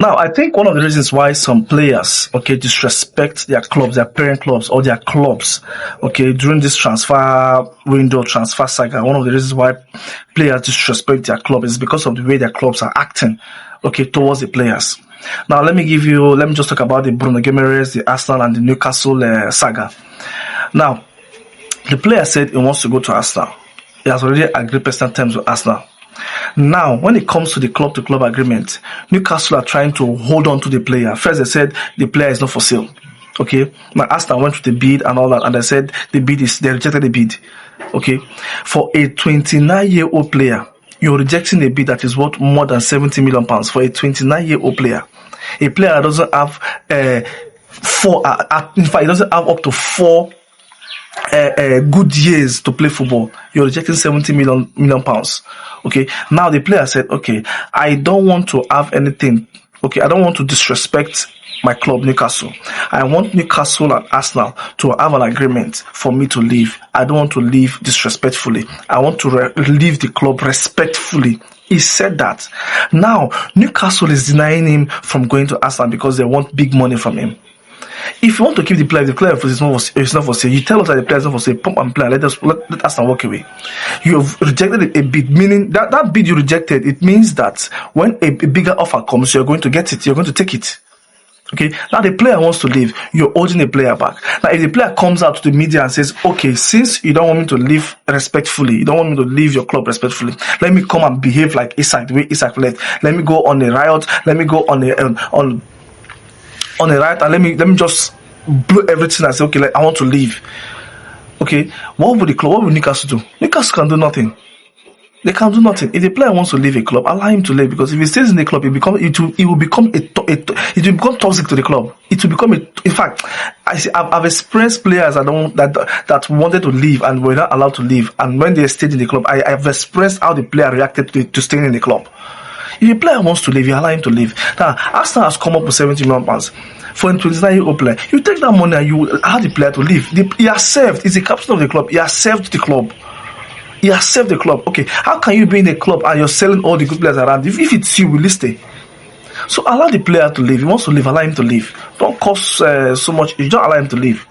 Now, I think one of the reasons why some players, okay, disrespect their clubs, their parent clubs, or their clubs, okay, during this transfer window, transfer saga, one of the reasons why players disrespect their club is because of the way their clubs are acting, okay, towards the players. Now, let me just talk about the Bruno Guimeraes, the Arsenal, and the Newcastle saga. Now, the player said he wants to go to Arsenal. He has already agreed personal terms with Arsenal. Now, when it comes to the club-to-club agreement, Newcastle are trying to hold on to the player. First, they said the player is not for sale. Okay, my Arsenal went to the bid and all that, and they said they rejected the bid. Okay, for a 29-year-old player, you're rejecting a bid that is worth more than £70 million for a 29-year-old player. A player that doesn't have in fact, he doesn't have up to 4 good years to play football. You're rejecting £70 million. Okay, now the player said, okay, I don't want to have anything. Okay, I don't want to disrespect my club, Newcastle. I want Newcastle and Arsenal to have an agreement for me to leave. I don't want to leave disrespectfully. I want to leave the club respectfully. He said that. Now, Newcastle is denying him from going to Arsenal because they want big money from him. If you want to keep the player is not for sale. You tell us that the player is not for sale. Pump and play. Let us not walk away. You have rejected a bid, meaning that bid you rejected. It means that when a bigger offer comes, you're going to get it. You're going to take it. Okay. Now the player wants to leave. You're holding the player back. Now if the player comes out to the media and says, "Okay, since you don't want me to leave respectfully, you don't want me to leave your club respectfully, let me come and behave like Isak, the way Isak left. Let me go on a riot. Let me go on a riot, and let me just blow everything and say, okay, I want to leave." Okay, what would Newcastle do? Newcastle can do nothing. They can do nothing. If the player wants to leave a club, allow him to leave, because if he stays in the club, it will become toxic to the club. It will become in fact, I've experienced players that wanted to leave and were not allowed to leave, and when they stayed in the club, I've experienced how the player reacted to staying in the club. If a player wants to leave, you allow him to leave. Now, Arsenal has come up with £70 million for a 29-year-old player. You take that money and you allow the player to leave. He has served. He's the captain of the club. He has served the club. He has served the club. Okay, how can you be in a club and you're selling all the good players around? If it's you, will you stay? So allow the player to leave. He wants to leave, allow him to leave. Don't cause so much. You don't allow him to leave.